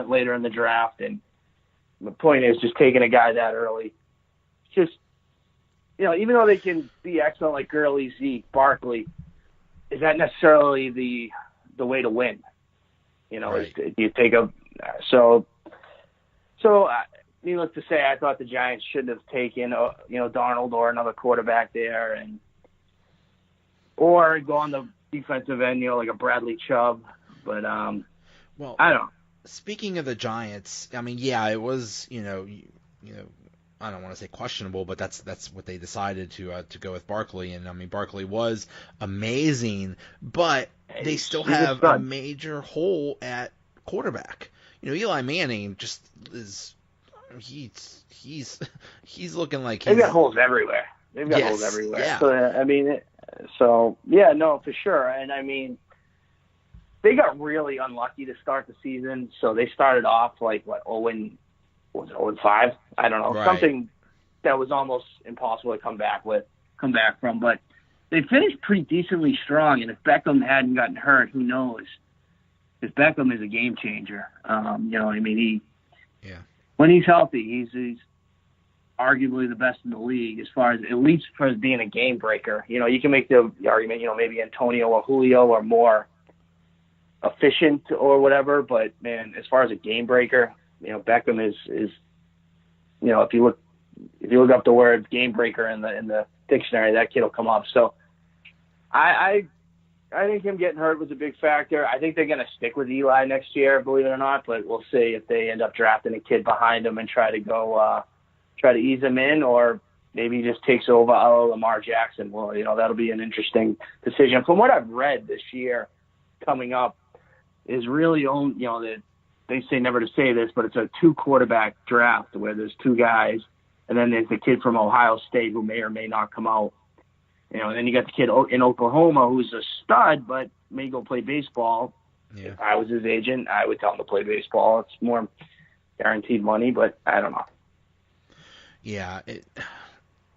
went later in the draft. And the point is just taking a guy that early. Just, even though they can be excellent like Gurley, Zeke, Barkley, is that necessarily the way to win? Right. You take so needless to say, I thought the Giants shouldn't have taken, Darnold or another quarterback there, or go on the defensive end, like a Bradley Chubb. But well, I don't know. Speaking of the Giants, I mean, yeah, it was, I don't want to say questionable, but that's what they decided to go with Barkley. And I mean, Barkley was amazing, but they still have a major hole at quarterback. Eli Manning just is. He's looking like they've got holes everywhere. Holes everywhere. Yeah. So no, for sure. And I mean, they got really unlucky to start the season. So they started off like 0-5? I don't know, right. Something that was almost impossible to come back from. But they finished pretty decently strong. And if Beckham hadn't gotten hurt, who knows? Because Beckham is a game changer. When he's healthy, he's arguably the best in the league at least for being a game breaker. You can make the argument, maybe Antonio or Julio are more efficient or whatever, but man, as far as a game breaker, Beckham is if you look up the word game breaker in the dictionary, that kid will come up. So I think him getting hurt was a big factor. I think they're going to stick with Eli next year, believe it or not, but we'll see if they end up drafting a kid behind him and try to ease him in, or maybe he just takes over Lamar Jackson. Well, that'll be an interesting decision. From what I've read this year coming up is really that they say never to say this, but it's a 2-quarterback draft where there's 2 guys, and then there's the kid from Ohio State who may or may not come out. And then you got the kid in Oklahoma who's a stud but may go play baseball. Yeah. If I was his agent, I would tell him to play baseball. It's more guaranteed money, but I don't know. Yeah,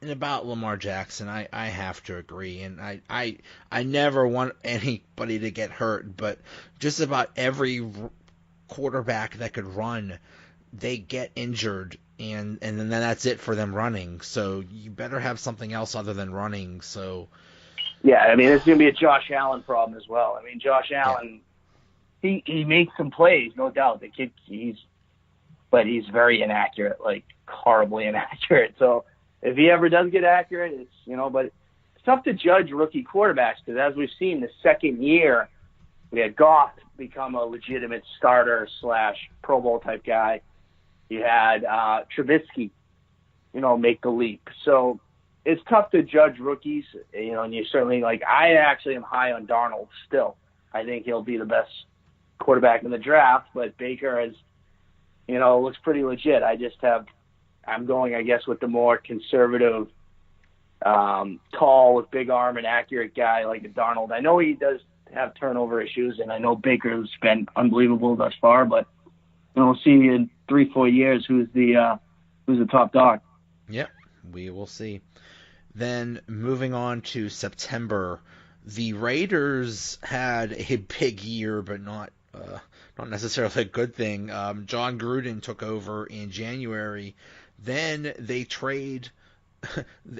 and about Lamar Jackson, I have to agree, and I never want anybody to get hurt, but just about every quarterback that could run, they get injured, and then that's it for them running. So you better have something else other than running. So yeah, I mean, it's going to be a Josh Allen problem as well. I mean, Josh Allen, he makes some plays, no doubt. The kid, but he's very inaccurate, like horribly inaccurate. So if he ever does get accurate, it's but it's tough to judge rookie quarterbacks because as we've seen, the second year we had Goff become a legitimate starter / Pro Bowl type guy. You had Trubisky, make the leap. So it's tough to judge rookies, and you certainly I actually am high on Darnold still. I think he'll be the best quarterback in the draft, but Baker has, looks pretty legit. I'm going, I guess, with the more conservative, tall with big arm and accurate guy like a Darnold. I know he does have turnover issues, and I know Baker's been unbelievable thus far, but we'll see in 3-4 years who's the top dog. Yep, we will see. Then moving on to September, the Raiders had a big year, but not necessarily a good thing. John Gruden took over in January. Then they trade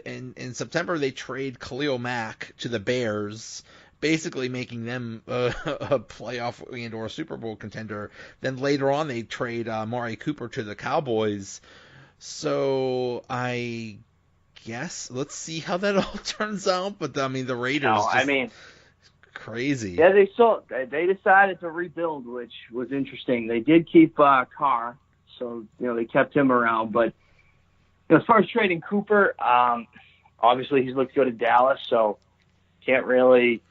in September. They trade Khalil Mack to the Bears, basically making them a playoff and/or Super Bowl contender. Then later on, they trade Amari Cooper to the Cowboys. So I guess let's see how that all turns out. But I mean, the Raiders. Crazy. Yeah, they decided to rebuild, which was interesting. They did keep Carr, so they kept him around. But as far as trading Cooper, obviously he's looked good at Dallas, so can't really.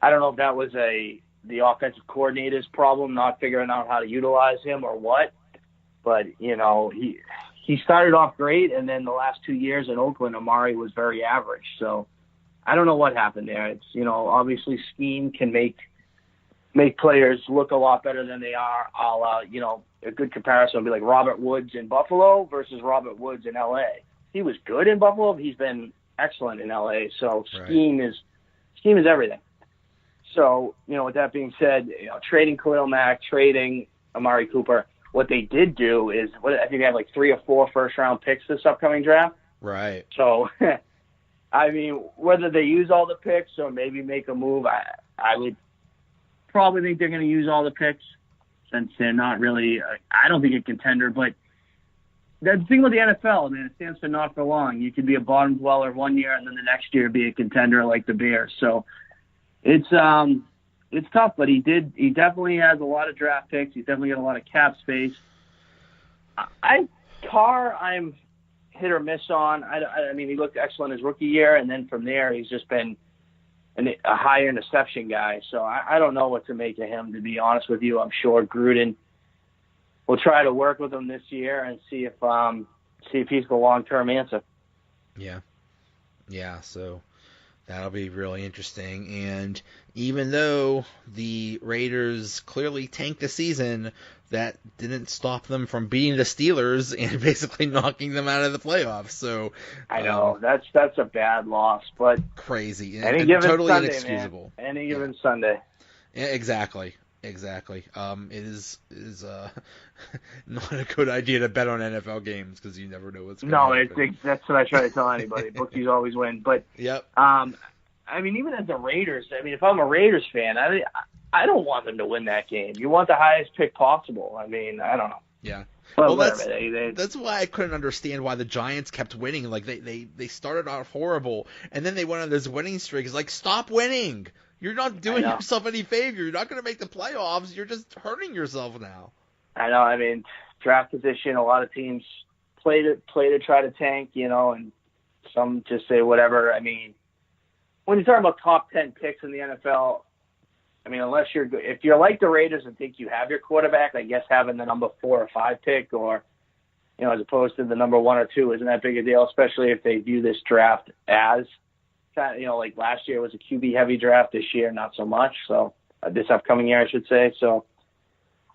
I don't know if that was the offensive coordinator's problem, not figuring out how to utilize him or what. But he started off great, and then the last 2 years in Oakland, Amari was very average. So I don't know what happened there. It's obviously scheme can make players look a lot better than they are. A good comparison would be like Robert Woods in Buffalo versus Robert Woods in L.A. He was good in Buffalo. But he's been excellent in L.A. So scheme is everything. So with that being said, trading Khalil Mack, trading Amari Cooper, what they did do is, I think they have like 3 or 4 first-round picks this upcoming draft. Right. So, I mean, whether they use all the picks or maybe make a move, I would probably think they're going to use all the picks since they're not really, I don't think a contender, but the thing with the NFL, man, it stands for not for long. You could be a bottom dweller one year and then the next year be a contender like the Bears. So it's tough, but he definitely has a lot of draft picks. He's definitely got a lot of cap space. Carr, I'm hit or miss on. I mean, he looked excellent his rookie year, and then from there he's just been a high interception guy. So I don't know what to make of him, to be honest with you. I'm sure Gruden will try to work with him this year and see if he's the long-term answer. Yeah. So that'll be really interesting. And even though the Raiders clearly tanked the season, that didn't stop them from beating the Steelers and basically knocking them out of the playoffs. So I know that's a bad loss, but crazy and totally Sunday, inexcusable. Man. Any given Sunday. Yeah, exactly. It is not a good idea to bet on NFL games because you never know what's going to happen. No, that's what I try to tell anybody. Bookies always win. But yep. I mean, even as the Raiders, I mean, if I'm a Raiders fan, I don't want them to win that game. You want the highest pick possible. I mean, I don't know. Yeah. Well, that's why I couldn't understand why the Giants kept winning. Like they started off horrible, and then they went on this winning streak. It's like, stop winning. You're not doing yourself any favor. You're not going to make the playoffs. You're just hurting yourself now. I know. I mean, draft position, a lot of teams play to try to tank, and some just say whatever. I mean, when you're talking about top 10 picks in the NFL, I mean, if you're like the Raiders and think you have your quarterback, I guess having the number 4 or 5 pick or, as opposed to the number 1 or 2 isn't that big a deal, especially if they view this draft as, like last year was a QB heavy draft, this year not so much. So this upcoming year, I should say. So,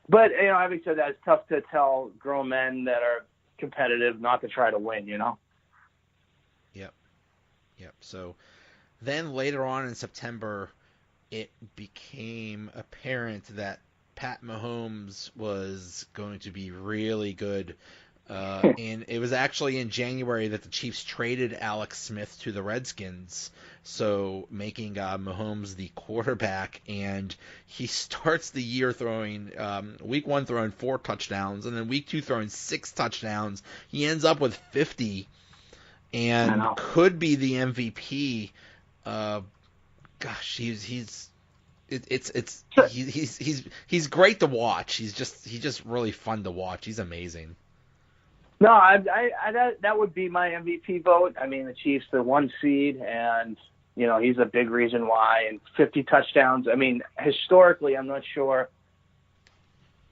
but having said that, it's tough to tell grown men that are competitive not to try to win. Yep. So then later on in September, it became apparent that Pat Mahomes was going to be really good. And it was actually in January that the Chiefs traded Alex Smith to the Redskins, so making Mahomes the quarterback. And he starts the year throwing, week 1 throwing 4 touchdowns, and then week 2 throwing 6 touchdowns. He ends up with 50 and could be the MVP. Gosh, he's great to watch. He's just really fun to watch. He's amazing. No, that would be my MVP vote. I mean, the Chiefs, the 1 seed, and he's a big reason why. And 50 touchdowns. I mean, historically, I'm not sure.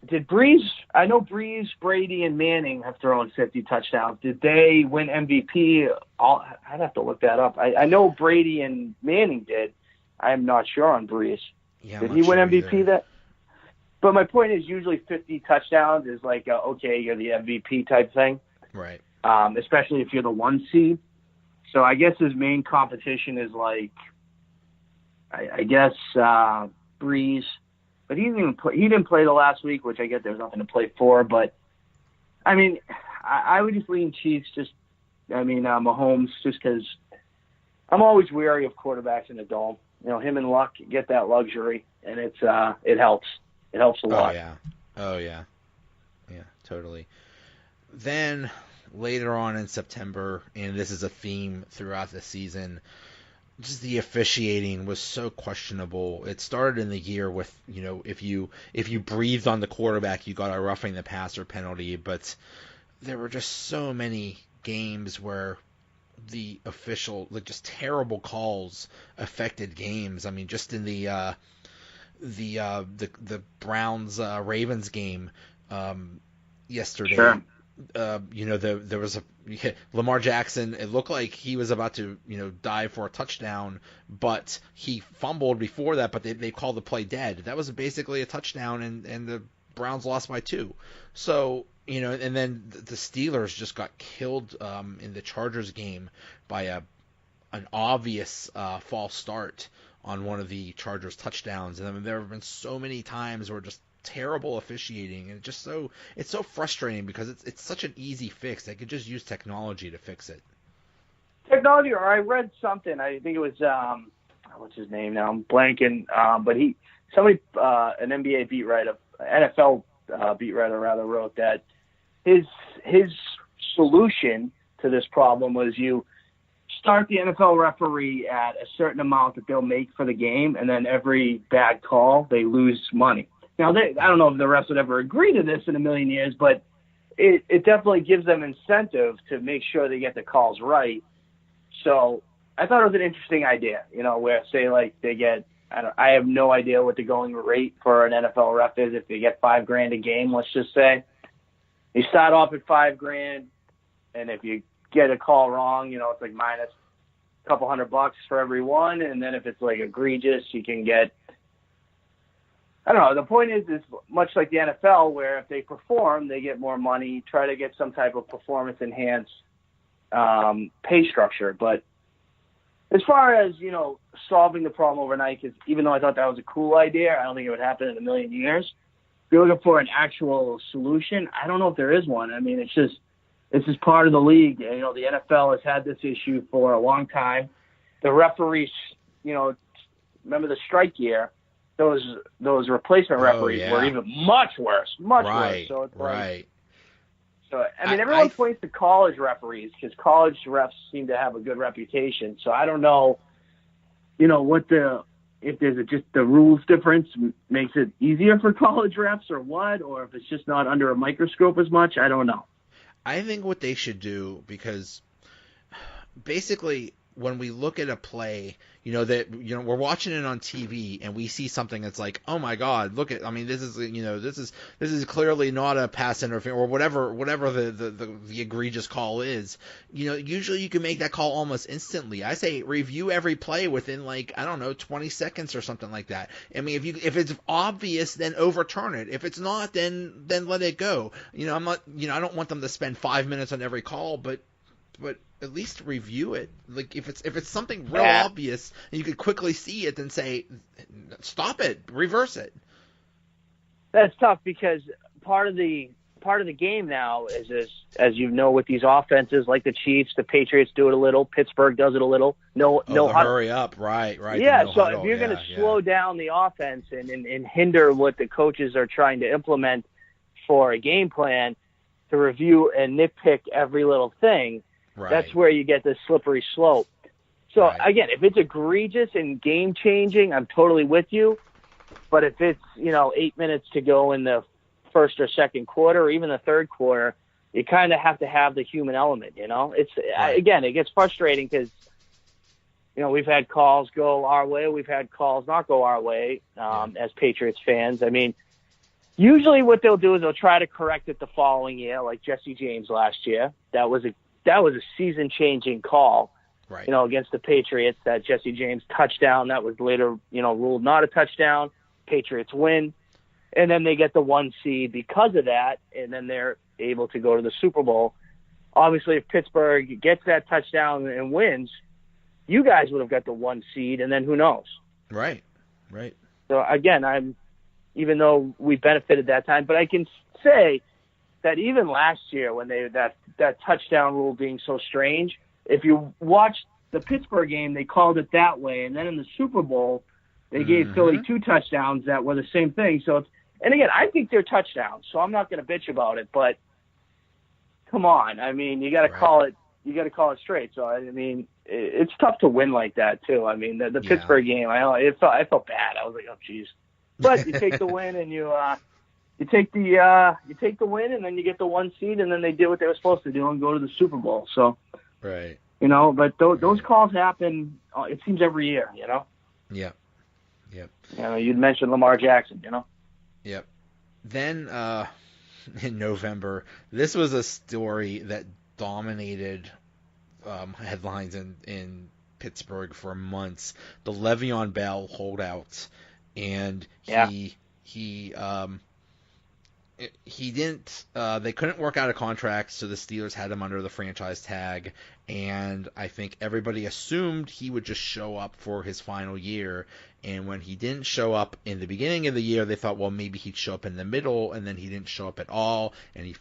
Did Breeze? I know Breeze, Brady, and Manning have thrown 50 touchdowns. Did they win MVP? I'd have to look that up. I know Brady and Manning did. I'm not sure on Breeze. Yeah, did he win MVP that? But my point is, usually 50 touchdowns is like, okay, you're the MVP type thing. Right. Especially if you're the 1 seed. So I guess his main competition is like, I guess Breeze. But he didn't play the last week, which I get there's nothing to play for. But, I mean, I would just lean Chiefs. Mahomes, just because I'm always wary of quarterbacks in the dome. Him and Luck get that luxury, and it helps. It helps a lot. Oh, yeah. Yeah, totally. Then later on in September, and this is a theme throughout the season, just the officiating was so questionable. It started in the year with, if you breathed on the quarterback, you got a roughing the passer penalty, but there were just so many games where the just terrible calls affected games. I mean, just in the Browns Ravens game yesterday. Sure. There was Lamar Jackson. It looked like he was about to dive for a touchdown, but he fumbled before that. But they called the play dead. That was basically a touchdown, and the Browns lost by 2. So and then the Steelers just got killed in the Chargers game by an obvious false start on one of the Chargers touchdowns. And I mean, there have been so many times where just terrible officiating, and it's so frustrating because it's such an easy fix. They could just use technology to fix it. Technology, or I read something. I think it was what's his name now? I'm blanking. But an NBA beat writer, NFL beat writer rather, wrote that his solution to this problem was you start the NFL referee at a certain amount that they'll make for the game, and then every bad call, they lose money. Now, I don't know if the refs would ever agree to this in a million years, but it definitely gives them incentive to make sure they get the calls right. So I thought it was an interesting idea, where say like they get, I have no idea what the going rate for an NFL ref is. If they get $5,000 a game, let's just say you start off at $5,000, and if you get a call wrong, it's like minus a couple $100 for every one. And then if it's like egregious, you can get, I don't know. The point is much like the NFL, where if they perform, they get more money, try to get some type of performance enhanced pay structure. But as far as, solving the problem overnight, because even though I thought that was a cool idea, I don't think it would happen in a million years. If you're looking for an actual solution, I don't know if there is one. I mean, this is part of the league. The NFL has had this issue for a long time. The referees, remember the strike year, those replacement referees were even much worse. Worse. So it's right. So, everyone points to college referees because college refs seem to have a good reputation. So I don't know, if there's just the rules difference makes it easier for college refs or what, or if it's just not under a microscope as much. I don't know. I think what they should do, because basically when we look at a play, we're watching it on TV and we see something that's like, oh my God, this is clearly not a pass interference or whatever the egregious call is. Usually you can make that call almost instantly. I say review every play within 20 seconds or something like that. I mean, if it's obvious, then overturn it. If it's not, then let it go. I'm not, I don't want them to spend 5 minutes on every call, but at least review it. Like if it's something real obvious and you could quickly see it, then say, stop it, reverse it. That's tough because part of the game now is as with these offenses like the Chiefs, the Patriots do it a little, Pittsburgh does it a little. No hurry up, right. Yeah, so if you're going to slow down the offense and hinder what the coaches are trying to implement for a game plan to review and nitpick every little thing. Right. That's where you get the slippery slope. So, Again, if it's egregious and game-changing, I'm totally with you. But if it's, 8 minutes to go in the first or second quarter or even the third quarter, you kind of have to have the human element, It's Again, it gets frustrating because, we've had calls go our way. We've had calls not go our way as Patriots fans. I mean, usually what they'll do is they'll try to correct it the following year, like Jesse James last year. That was a season-changing call, against the Patriots, that Jesse James touchdown. That was later, ruled not a touchdown. Patriots win. And then they get the 1 seed because of that, and then they're able to go to the Super Bowl. Obviously, if Pittsburgh gets that touchdown and wins, you guys would have got the 1 seed, and then who knows? Right. So, again, even though we benefited that time, but I can say that even last year when that touchdown rule being so strange, if you watched the Pittsburgh game, they called it that way. And then in the Super Bowl, they gave Philly 2 touchdowns that were the same thing. So, and again, I think they're touchdowns, so I'm not going to bitch about it. But come on, I mean, you got to call it. You got to call it straight. So I mean, it's tough to win like that too. I mean, the Pittsburgh game, I felt bad. I was like, oh geez. But you take the win and you take the win, and then you get the 1 seed, and then they did what they were supposed to do and go to the Super Bowl. So, but those calls happen. It seems every year. Yep. You'd mentioned Lamar Jackson. Yep. Then in November, this was a story that dominated headlines in Pittsburgh for months. The Le'Veon Bell holdouts, and he he didn't. They couldn't work out a contract, so the Steelers had him under the franchise tag, and I think everybody assumed he would just show up for his final year. And when he didn't show up in the beginning of the year, they thought, well, maybe he'd show up in the middle, and then he didn't show up at all, and he